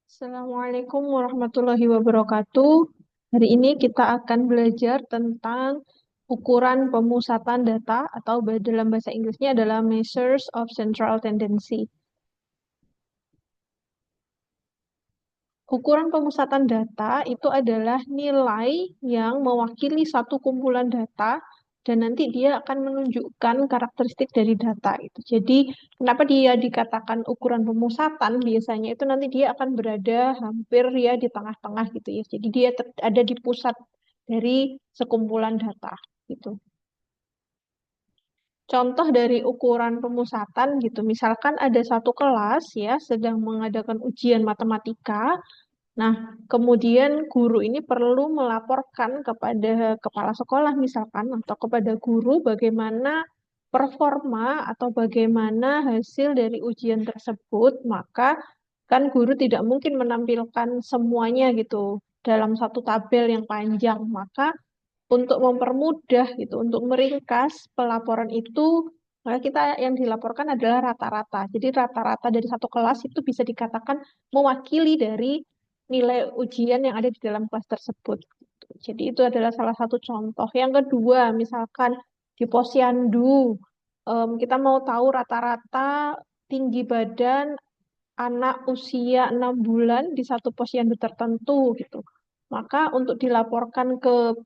Assalamualaikum warahmatullahi wabarakatuh. Hari ini kita akan belajar tentang ukuran pemusatan data atau dalam bahasa Inggrisnya adalah measures of central tendency. Ukuran pemusatan data itu adalah nilai yang mewakili satu kumpulan data dan nanti dia akan menunjukkan karakteristik dari data itu. Jadi, kenapa dia dikatakan ukuran pemusatan? Biasanya itu nanti dia akan berada hampir ya di tengah-tengah gitu ya. Jadi dia ada di pusat dari sekumpulan data gitu. Contoh dari ukuran pemusatan gitu, misalkan ada satu kelas ya sedang mengadakan ujian matematika. Nah, kemudian guru ini perlu melaporkan kepada kepala sekolah misalkan atau kepada guru bagaimana performa atau bagaimana hasil dari ujian tersebut, maka kan guru tidak mungkin menampilkan semuanya gitu dalam satu tabel yang panjang. Maka untuk mempermudah gitu, untuk meringkas pelaporan itu, maka kita yang dilaporkan adalah rata-rata. Jadi rata-rata dari satu kelas itu bisa dikatakan mewakili dari nilai ujian yang ada di dalam kelas tersebut. Jadi itu adalah salah satu contoh. Yang kedua, misalkan di posyandu, kita mau tahu rata-rata tinggi badan anak usia 6 bulan di satu posyandu tertentu gitu. Maka untuk dilaporkan ke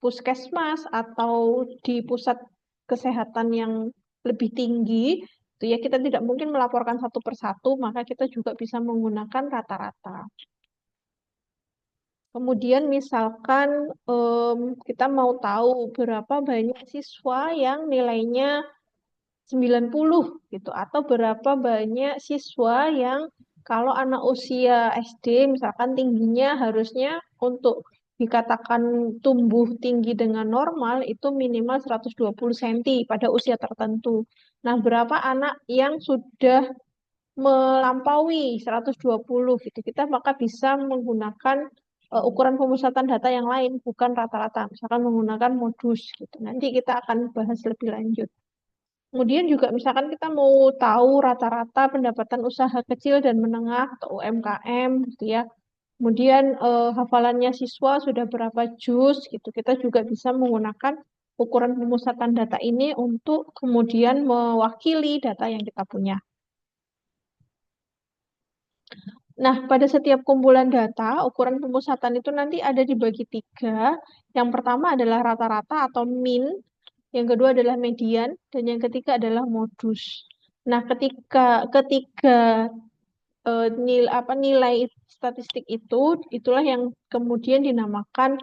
puskesmas atau di pusat kesehatan yang lebih tinggi, itu ya kita tidak mungkin melaporkan satu persatu, maka kita juga bisa menggunakan rata-rata. Kemudian misalkan kita mau tahu berapa banyak siswa yang nilainya 90 gitu atau berapa banyak siswa yang kalau anak usia SD misalkan tingginya harusnya untuk dikatakan tumbuh tinggi dengan normal itu minimal 120 cm pada usia tertentu. Nah, berapa anak yang sudah melampaui 120 gitu. Kita maka bisa menggunakan ukuran pemusatan data yang lain bukan rata-rata. Misalkan menggunakan modus gitu. Nanti kita akan bahas lebih lanjut. Kemudian juga misalkan kita mau tahu rata-rata pendapatan usaha kecil dan menengah atau UMKM gitu ya. Kemudian hafalannya siswa sudah berapa juz gitu. Kita juga bisa menggunakan ukuran pemusatan data ini untuk kemudian mewakili data yang kita punya. Nah, pada setiap kumpulan data, ukuran pemusatan itu nanti ada dibagi tiga. Yang pertama adalah rata-rata atau mean, yang kedua adalah median, dan yang ketiga adalah modus. Nah, ketika ketiga nilai statistik itu, itulah yang kemudian dinamakan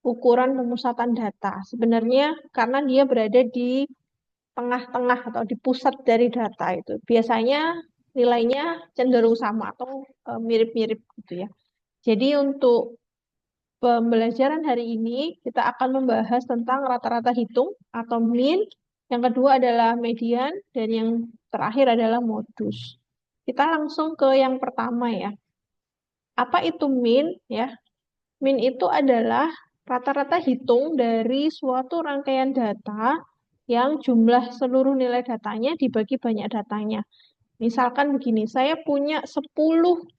ukuran pemusatan data. Sebenarnya karena dia berada di tengah-tengah atau di pusat dari data itu. Biasanya nilainya cenderung sama atau mirip-mirip gitu ya. Jadi untuk pembelajaran hari ini kita akan membahas tentang rata-rata hitung atau mean. Yang kedua adalah median dan yang terakhir adalah modus. Kita langsung ke yang pertama ya. Apa itu mean ya? Mean itu adalah rata-rata hitung dari suatu rangkaian data yang jumlah seluruh nilai datanya dibagi banyak datanya. Misalkan begini, saya punya 10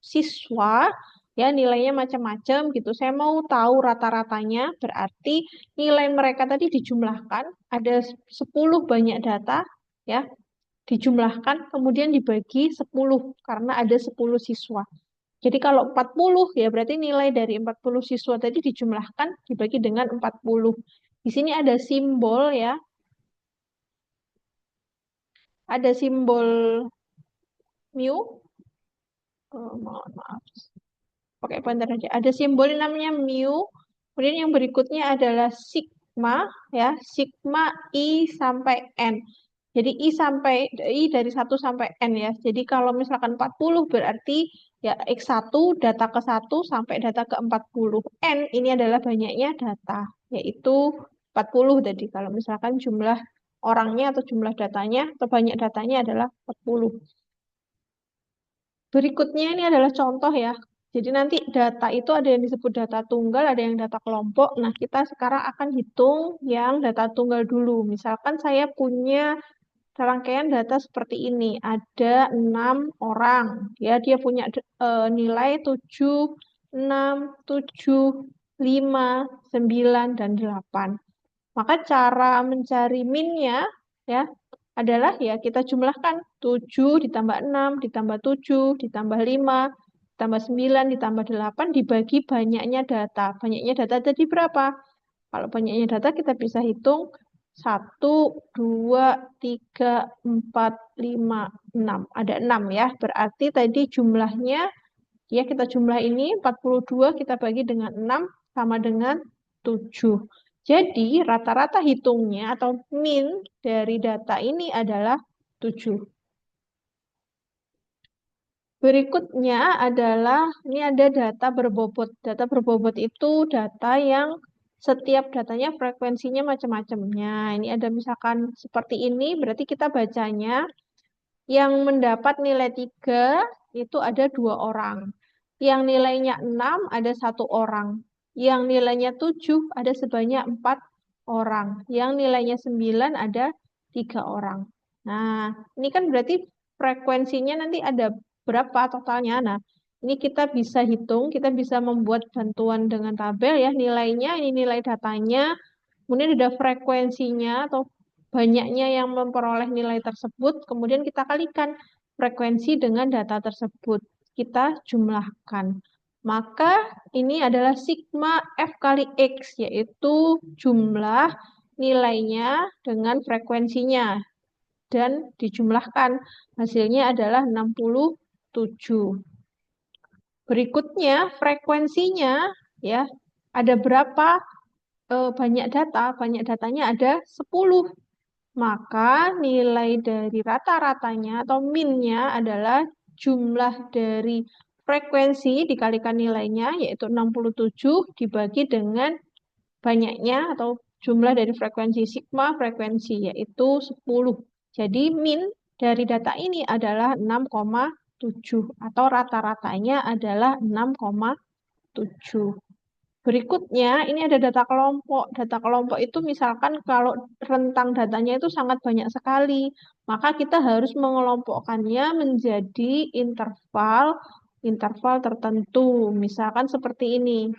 siswa, ya nilainya macam-macam gitu. Saya mau tahu rata-ratanya, berarti nilai mereka tadi dijumlahkan, ada 10 banyak data, ya dijumlahkan, kemudian dibagi 10, karena ada 10 siswa. Jadi kalau 40 ya berarti nilai dari 40 siswa tadi dijumlahkan dibagi dengan 40. Di sini ada simbol ya, ada simbol mu. Mohon maaf. Oke, bentar aja. Ada simbol yang namanya mu. Kemudian yang berikutnya adalah sigma ya, sigma I sampai N. Jadi I dari 1 sampai N ya. Jadi kalau misalkan 40 berarti ya X1 data ke 1 sampai data ke 40. N ini adalah banyaknya data, yaitu 40 tadi. Kalau misalkan jumlah orangnya atau jumlah datanya atau banyak datanya adalah 40. Berikutnya ini adalah contoh ya. Jadi nanti data itu ada yang disebut data tunggal, ada yang data kelompok. Nah, kita sekarang akan hitung yang data tunggal dulu. Misalkan saya punya rangkaian data seperti ini. Ada 6 orang. Ya, dia punya nilai 7, 6, 7, 5, 9, dan 8. Maka cara mencari min-nya ya adalah ya kita jumlahkan 7 ditambah 6 ditambah 7 ditambah 5 ditambah 9 ditambah 8 dibagi banyaknya data. Banyaknya data tadi berapa? Kalau banyaknya data kita bisa hitung 1, 2, 3, 4, 5, 6. Ada 6 ya. Berarti tadi jumlahnya ya kita jumlah ini 42 kita bagi dengan 6 sama dengan 7. Jadi rata-rata hitungnya atau min dari data ini adalah 7. Berikutnya adalah ini ada data berbobot. Data berbobot itu data yang setiap datanya frekuensinya macam-macam. Nah, ini ada misalkan seperti ini, berarti kita bacanya yang mendapat nilai 3 itu ada 2 orang. Yang nilainya 6 ada 1 orang. Yang nilainya 7 ada sebanyak 4 orang. Yang nilainya 9 ada 3 orang. Nah, ini kan berarti frekuensinya nanti ada berapa totalnya. Nah, ini kita bisa hitung, kita bisa membuat bantuan dengan tabel ya, nilainya, ini nilai datanya, kemudian ada frekuensinya atau banyaknya yang memperoleh nilai tersebut, kemudian kita kalikan frekuensi dengan data tersebut. Kita jumlahkan. Maka ini adalah sigma F kali X, yaitu jumlah nilainya dengan frekuensinya. Dan dijumlahkan. Hasilnya adalah 67. Berikutnya, frekuensinya ya ada berapa banyak data? Banyak datanya ada 10. Maka nilai dari rata-ratanya atau min-nya adalah jumlah dari frekuensi dikalikan nilainya, yaitu 67 dibagi dengan banyaknya atau jumlah dari frekuensi sigma frekuensi, yaitu 10. Jadi min dari data ini adalah 6,7 atau rata-ratanya adalah 6,7. Berikutnya, ini ada data kelompok. Data kelompok itu misalkan kalau rentang datanya itu sangat banyak sekali, maka kita harus mengelompokkannya menjadi interval tertentu. Misalkan seperti ini.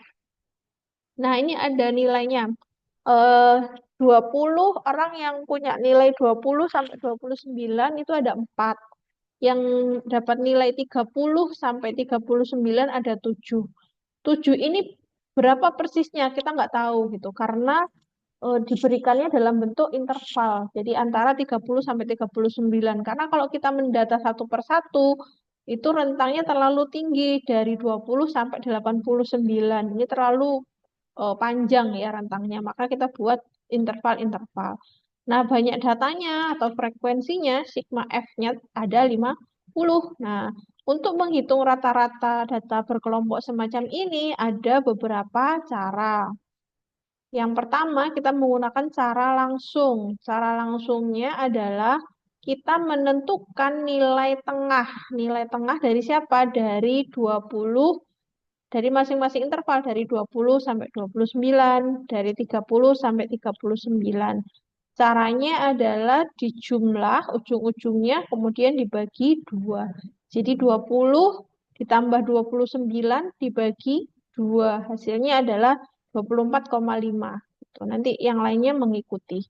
Nah, ini ada nilainya. Eh 20 orang yang punya nilai 20 sampai 29 itu ada 4. Yang dapat nilai 30 sampai 39 ada 7. 7 ini berapa persisnya kita nggak tahu gitu karena diberikannya dalam bentuk interval. Jadi antara 30 sampai 39. Karena kalau kita mendata satu per satu itu rentangnya terlalu tinggi dari 20 sampai 89. Ini terlalu panjang ya rentangnya. Maka kita buat interval-interval. Nah, banyak datanya atau frekuensinya sigma F-nya ada 50. Nah, untuk menghitung rata-rata data berkelompok semacam ini ada beberapa cara. Yang pertama, kita menggunakan cara langsung. Cara langsungnya adalah kita menentukan nilai tengah. Nilai tengah dari siapa? Dari 20, dari masing-masing interval, dari 20 sampai 29, dari 30 sampai 39. Caranya adalah dijumlah ujung-ujungnya, kemudian dibagi 2. Jadi 20 ditambah 29 dibagi 2. Hasilnya adalah 24,5. Gitu. Nanti yang lainnya mengikuti.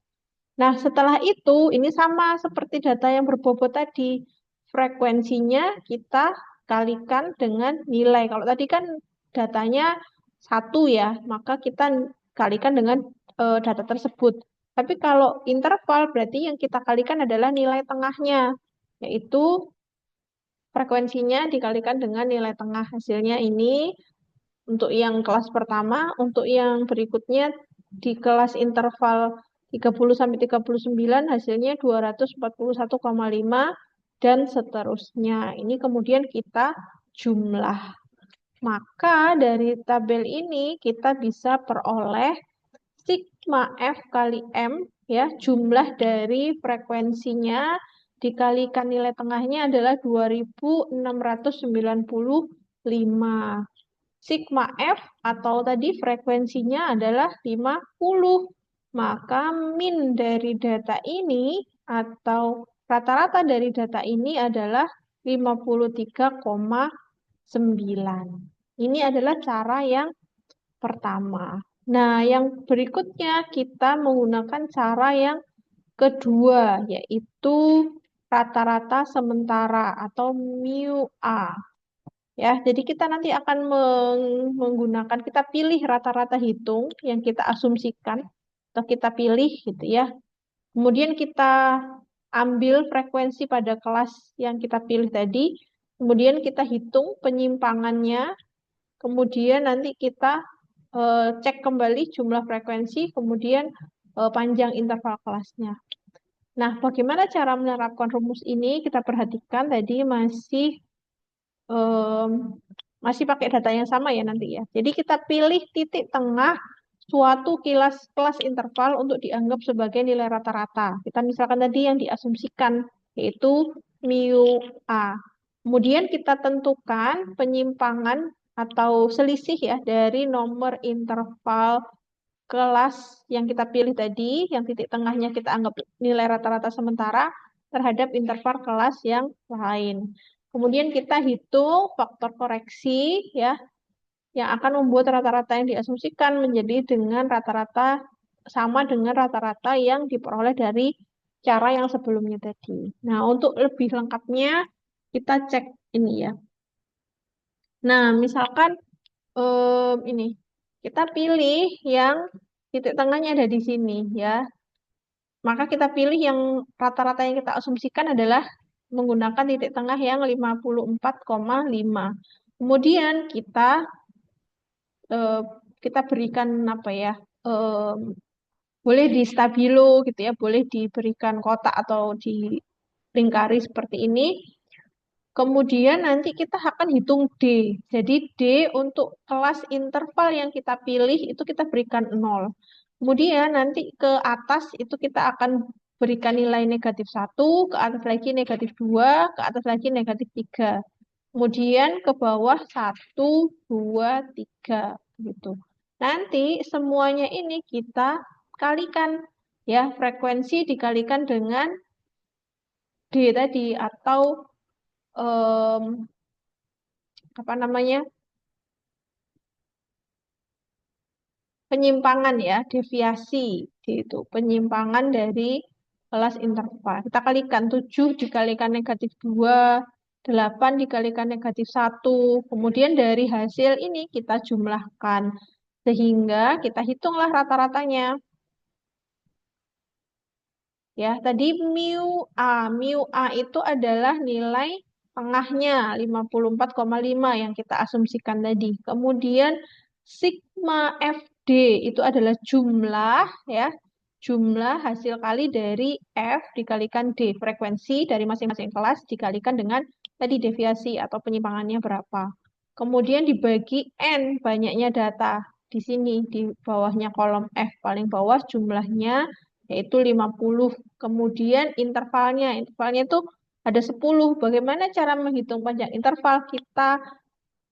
Nah, setelah itu, ini sama seperti data yang berbobot tadi. Frekuensinya kita kalikan dengan nilai. Kalau tadi kan datanya 1 ya, maka kita kalikan dengan data tersebut. Tapi kalau interval berarti yang kita kalikan adalah nilai tengahnya, yaitu frekuensinya dikalikan dengan nilai tengah. Hasilnya ini untuk yang kelas pertama, untuk yang berikutnya di kelas interval 30 sampai 39 hasilnya 241,5 dan seterusnya. Ini kemudian kita jumlah. Maka dari tabel ini kita bisa peroleh sigma F kali M, ya, jumlah dari frekuensinya dikalikan nilai tengahnya adalah 2695. Sigma F atau tadi frekuensinya adalah 50. Maka min dari data ini atau rata-rata dari data ini adalah 53,9. Ini adalah cara yang pertama. Nah, yang berikutnya kita menggunakan cara yang kedua, yaitu rata-rata sementara atau mu A. Ya, jadi kita nanti akan menggunakan, kita pilih rata-rata hitung yang kita asumsikan, atau kita pilih gitu ya. Kemudian kita ambil frekuensi pada kelas yang kita pilih tadi, kemudian kita hitung penyimpangannya, kemudian nanti kita cek kembali jumlah frekuensi, kemudian panjang interval kelasnya. Nah, bagaimana cara menerapkan rumus ini? Kita perhatikan tadi em, masih pakai data yang sama ya nanti ya. Jadi kita pilih titik tengah suatu kelas interval untuk dianggap sebagai nilai rata-rata. Kita misalkan tadi yang diasumsikan yaitu mu A. Kemudian kita tentukan penyimpangan atau selisih ya dari nomor interval kelas yang kita pilih tadi, yang titik tengahnya kita anggap nilai rata-rata sementara terhadap interval kelas yang lain. Kemudian kita hitung faktor koreksi ya yang akan membuat rata-rata yang diasumsikan menjadi dengan rata-rata sama dengan rata-rata yang diperoleh dari cara yang sebelumnya tadi. Nah, untuk lebih lengkapnya kita cek ini ya. Nah, misalkan ini kita pilih yang titik tengahnya ada di sini ya. Maka kita pilih yang rata-rata yang kita asumsikan adalah menggunakan titik tengah yang 54,5. Kemudian eh, kita berikan apa ya? eh, Boleh di stabilo gitu ya, boleh diberikan kotak atau dilingkari seperti ini. Kemudian nanti kita akan hitung D. Jadi D untuk kelas interval yang kita pilih itu kita berikan 0. Kemudian nanti ke atas itu kita akan berikan nilai -1, ke atas lagi -2, ke atas lagi -3. Kemudian ke bawah 1, 2, 3 gitu. Nanti semuanya ini kita kalikan ya, frekuensi dikalikan dengan D tadi atau em, apa namanya? Penyimpangan ya, deviasi itu, penyimpangan dari kelas interval. Kita kalikan 7 dikalikan -2, 8 dikalikan -1. Kemudian dari hasil ini kita jumlahkan sehingga kita hitunglah rata-ratanya. Ya, tadi mu A itu adalah nilai tengahnya 54,5 yang kita asumsikan tadi. Kemudian sigma FD itu adalah jumlah ya, jumlah hasil kali dari F dikalikan D, frekuensi dari masing-masing kelas dikalikan dengan tadi deviasi atau penyimpangannya berapa. Kemudian dibagi N, banyaknya data. Di sini di bawahnya kolom F paling bawah jumlahnya yaitu 50. Kemudian intervalnya itu ada 10. Bagaimana cara menghitung panjang interval? Kita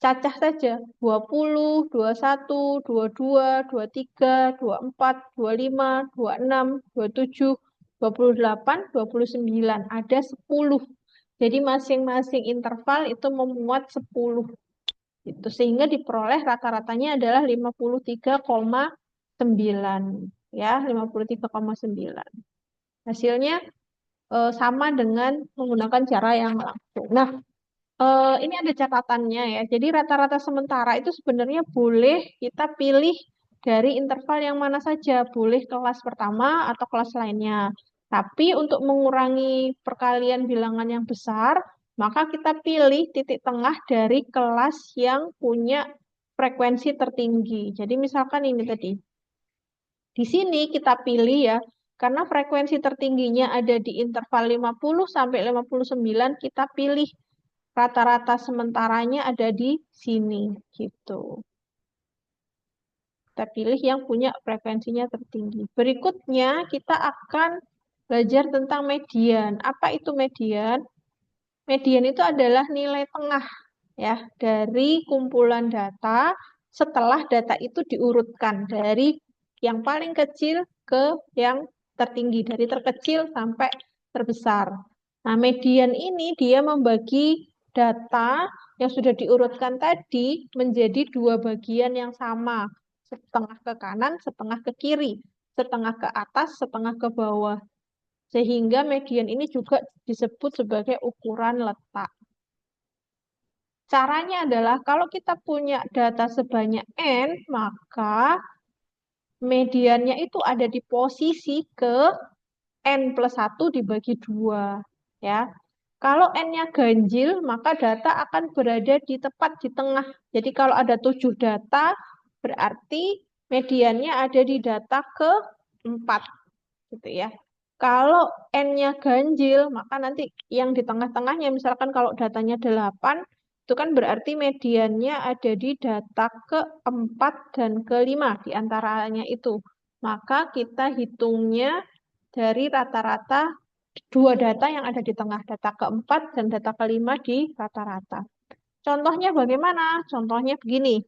cacah saja 20, 21, 22, 23, 24, 25, 26, 27, 28, 29. Ada 10. Jadi masing-masing interval itu memuat 10. Itu sehingga diperoleh rata-ratanya adalah 53,9 ya, 53,9. Hasilnya sama dengan menggunakan cara yang langsung. Nah, ini ada catatannya ya. Jadi rata-rata sementara itu sebenarnya boleh kita pilih dari interval yang mana saja, boleh kelas pertama atau kelas lainnya. Tapi untuk mengurangi perkalian bilangan yang besar, maka kita pilih titik tengah dari kelas yang punya frekuensi tertinggi. Jadi misalkan ini tadi. Di sini kita pilih ya, karena frekuensi tertingginya ada di interval 50 sampai 59, kita pilih rata-rata sementaranya ada di sini gitu. Kita pilih yang punya frekuensinya tertinggi. Berikutnya kita akan belajar tentang median. Apa itu median? Median itu adalah nilai tengah ya dari kumpulan data setelah data itu diurutkan dari yang paling kecil ke yang tertinggi, dari terkecil sampai terbesar. Nah, median ini dia membagi data yang sudah diurutkan tadi menjadi dua bagian yang sama. Setengah ke kanan, setengah ke kiri. Setengah ke atas, setengah ke bawah. Sehingga median ini juga disebut sebagai ukuran letak. Caranya adalah kalau kita punya data sebanyak N, maka mediannya itu ada di posisi ke N+1 dibagi 2. Ya. Kalau N-nya ganjil, maka data akan berada di tepat di tengah. Jadi kalau ada 7 data, berarti mediannya ada di data ke-4. Gitu ya. Kalau N-nya ganjil, maka nanti yang di tengah-tengahnya, misalkan kalau datanya 8, itu kan berarti mediannya ada di data ke-4 dan ke-5, di antaranya itu. Maka kita hitungnya dari rata-rata dua data yang ada di tengah, data ke-4 dan data ke-5 di rata-rata. Contohnya bagaimana? Contohnya begini.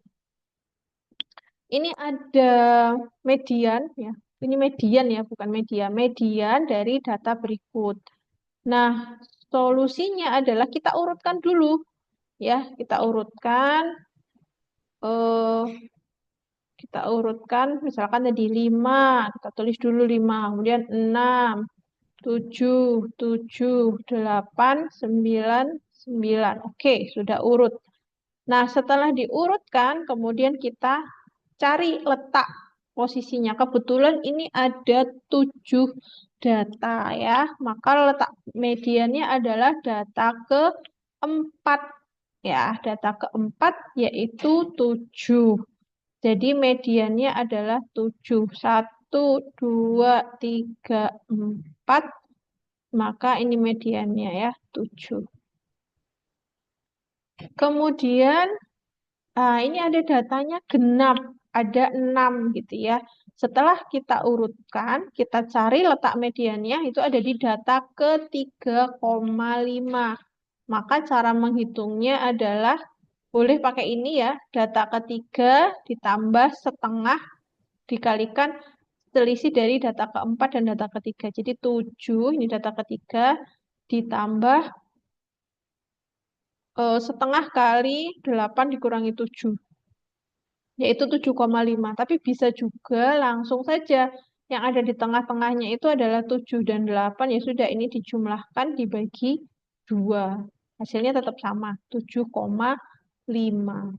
Ini ada median, ya. Ini median ya, bukan media. Median dari data berikut. Nah, solusinya adalah kita urutkan dulu, ya. Eh, kita urutkan, misalkan tadi 5, kita tulis dulu 5, kemudian 6, 7, 7, 8, 9, 9. Oke, sudah urut. Nah, setelah diurutkan, kemudian kita cari letak posisinya. Kebetulan ini ada 7 data ya. Maka letak mediannya adalah data ke-4. Ya, data ke-4 yaitu 7. Jadi mediannya adalah 7. 1, 2, 3, 4. Maka ini mediannya ya, 7. Kemudian ini ada datanya genap, ada 6 gitu ya. Setelah kita urutkan, kita cari letak mediannya itu ada di data ke-3,5. Maka cara menghitungnya adalah boleh pakai ini ya, data ketiga ditambah setengah dikalikan selisih dari data ke-4 dan data ketiga. Jadi 7, ini data ketiga, ditambah setengah kali 8 dikurangi 7. Yaitu 7,5. Tapi bisa juga langsung saja yang ada di tengah-tengahnya itu adalah 7 dan 8. Ya sudah, ini dijumlahkan dibagi 2. Hasilnya tetap sama, 7,5.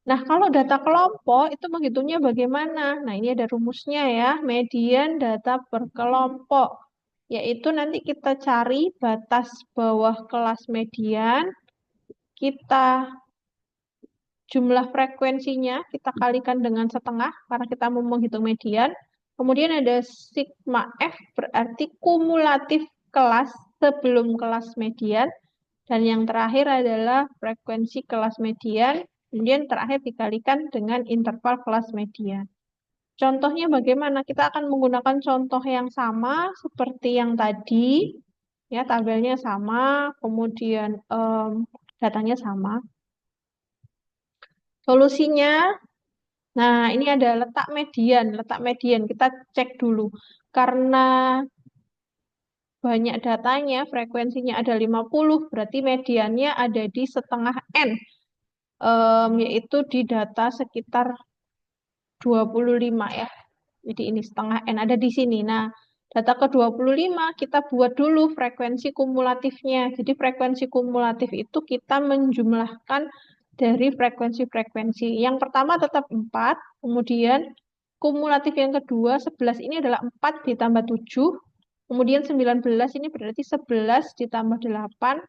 Nah, kalau data kelompok itu menghitungnya bagaimana? Nah, ini ada rumusnya ya, median data per kelompok. Yaitu nanti kita cari batas bawah kelas median, kita jumlah frekuensinya kita kalikan dengan setengah karena kita mau menghitung median. Kemudian ada sigma F berarti kumulatif kelas sebelum kelas median. Dan yang terakhir adalah frekuensi kelas median. Kemudian terakhir dikalikan dengan interval kelas median. Contohnya bagaimana? Kita akan menggunakan contoh yang sama seperti yang tadi. Ya, tabelnya sama, kemudian datanya sama. Solusinya, nah ini ada letak median. Letak median kita cek dulu. Karena banyak datanya, frekuensinya ada 50, berarti mediannya ada di setengah N. Yaitu di data sekitar 25 ya. Jadi ini setengah N ada di sini. Nah, data ke-25 kita buat dulu frekuensi kumulatifnya. Jadi frekuensi kumulatif itu kita menjumlahkan dari frekuensi-frekuensi. Yang pertama tetap 4, kemudian kumulatif yang kedua 11 ini adalah 4 ditambah 7, kemudian 19 ini berarti 11 ditambah 8,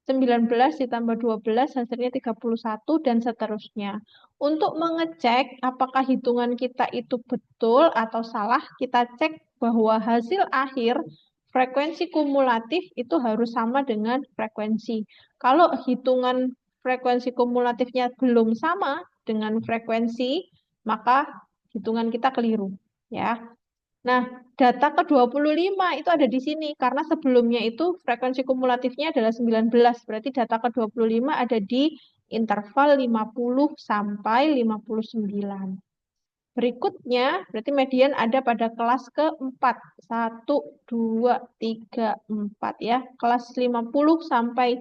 19 ditambah 12 hasilnya 31 dan seterusnya. Untuk mengecek apakah hitungan kita itu betul atau salah, kita cek bahwa hasil akhir frekuensi kumulatif itu harus sama dengan frekuensi. Kalau hitungan frekuensi kumulatifnya belum sama dengan frekuensi, maka hitungan kita keliru, ya. Nah, data ke-25 itu ada di sini karena sebelumnya itu frekuensi kumulatifnya adalah 19. Berarti data ke-25 ada di interval 50 sampai 59. Berikutnya, berarti median ada pada kelas keempat. 1, 2, 3, 4 ya. Kelas 50 sampai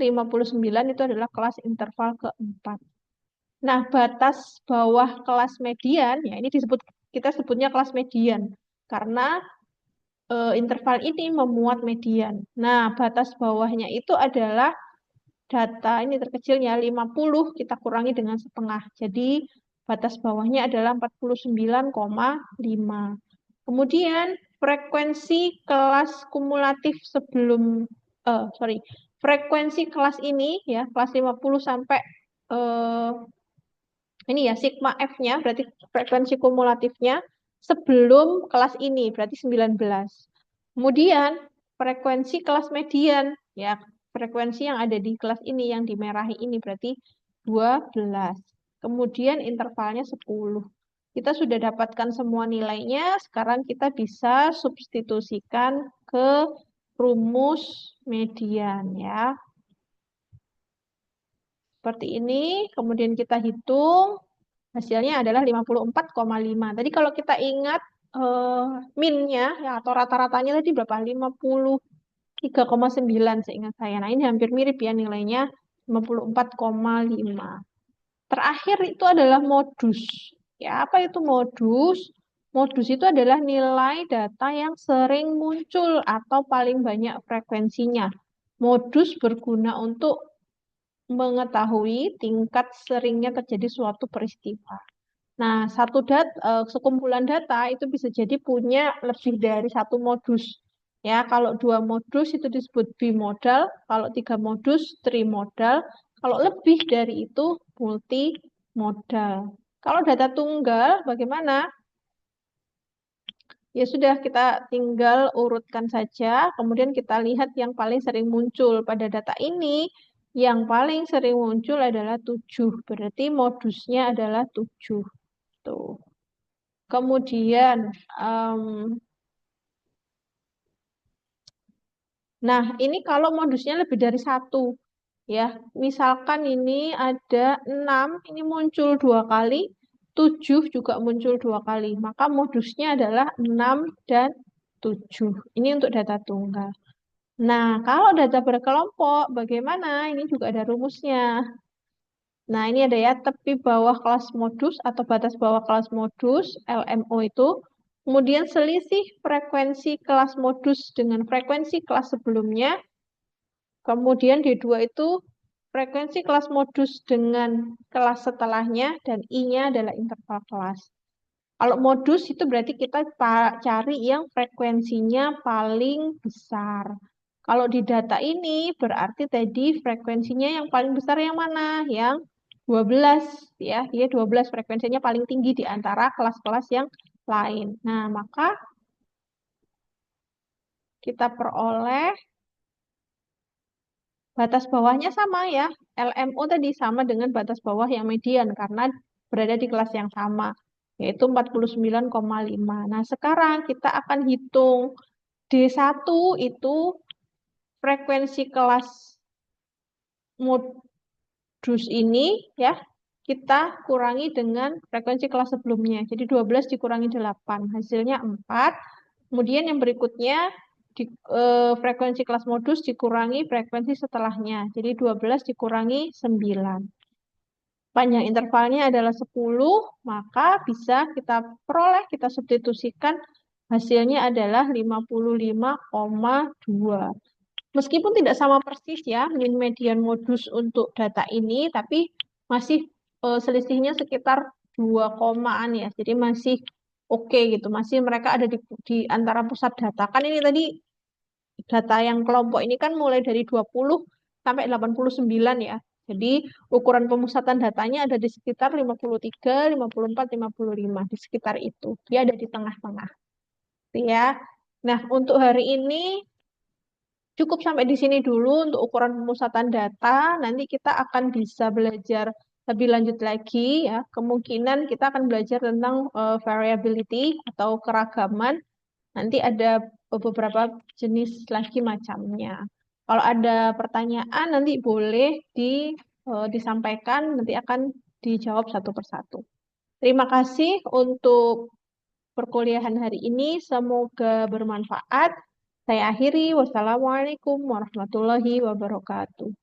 59 itu adalah kelas interval keempat. Nah, batas bawah kelas median, ya ini kita sebutnya kelas median. Karena interval ini memuat median. Nah, batas bawahnya itu adalah data ini terkecilnya 50 kita kurangi dengan setengah. Jadi batas bawahnya adalah 49,5. Kemudian frekuensi kelas kumulatif frekuensi kelas ini ya, kelas 50 sampai eh, ini ya sigma F-nya berarti frekuensi kumulatifnya sebelum kelas ini berarti 19. Kemudian frekuensi kelas median ya, frekuensi yang ada di kelas ini yang dimerahi ini berarti 12. Kemudian intervalnya 10. Kita sudah dapatkan semua nilainya, sekarang kita bisa substitusikan ke rumus median ya. Seperti ini, kemudian kita hitung, hasilnya adalah 54,5. Tadi kalau kita ingat min-nya ya, atau rata-ratanya tadi berapa? 53,9 seingat saya. Nah, ini hampir mirip ya nilainya 54,5. Terakhir itu adalah modus. Ya, apa itu modus? Modus itu adalah nilai data yang sering muncul atau paling banyak frekuensinya. Modus berguna untuk mengetahui tingkat seringnya terjadi suatu peristiwa. Nah, sekumpulan data itu bisa jadi punya lebih dari satu modus. Ya, kalau dua modus itu disebut bimodal, kalau tiga modus trimodal, kalau lebih dari itu multimodal. Kalau data tunggal, bagaimana? Ya sudah, kita tinggal urutkan saja, kemudian kita lihat yang paling sering muncul. Pada data ini, yang paling sering muncul adalah 7, berarti modusnya adalah 7. Tuh. Kemudian, nah ini kalau modusnya lebih dari satu, ya. Misalkan ini ada 6, ini muncul 2 kali, 7 juga muncul 2 kali. Maka modusnya adalah 6 dan 7. Ini untuk data tunggal. Nah, kalau data berkelompok, bagaimana? Ini juga ada rumusnya. Nah, ini ada ya, tepi bawah kelas modus atau batas bawah kelas modus, LMO itu. Kemudian selisih frekuensi kelas modus dengan frekuensi kelas sebelumnya. Kemudian D2 itu frekuensi kelas modus dengan kelas setelahnya, dan I-nya adalah interval kelas. Kalau modus itu berarti kita cari yang frekuensinya paling besar. Kalau di data ini berarti tadi frekuensinya yang paling besar yang mana? Yang 12 ya. Dia 12 frekuensinya paling tinggi di antara kelas-kelas yang lain. Nah, maka kita peroleh batas bawahnya sama ya. LMO tadi sama dengan batas bawah yang median karena berada di kelas yang sama, yaitu 49,5. Nah, sekarang kita akan hitung D1 itu frekuensi kelas modus ini ya, kita kurangi dengan frekuensi kelas sebelumnya. Jadi 12 dikurangi 8, hasilnya 4. Kemudian yang berikutnya frekuensi kelas modus dikurangi frekuensi setelahnya. Jadi 12 dikurangi 9. Panjang intervalnya adalah 10, maka bisa kita peroleh, kita substitusikan, hasilnya adalah 55,2. Meskipun tidak sama persis ya, min median modus untuk data ini, tapi masih selisihnya sekitar 2 komaan ya. Jadi masih oke gitu. Masih mereka ada di antara pusat data. Kan ini tadi data yang kelompok ini kan mulai dari 20 sampai 89 ya. Jadi ukuran pemusatan datanya ada di sekitar 53, 54, 55, di sekitar itu. Dia ada di tengah-tengah. Ya. Nah, untuk hari ini cukup sampai di sini dulu untuk ukuran pemusatan data. Nanti kita akan bisa belajar lebih lanjut lagi ya. Kemungkinan kita akan belajar tentang variability atau keragaman. Nanti ada beberapa jenis lagi macamnya. Kalau ada pertanyaan nanti boleh disampaikan, nanti akan dijawab satu persatu. Terima kasih untuk perkuliahan hari ini. Semoga bermanfaat. Saya akhiri. Wassalamualaikum warahmatullahi wabarakatuh.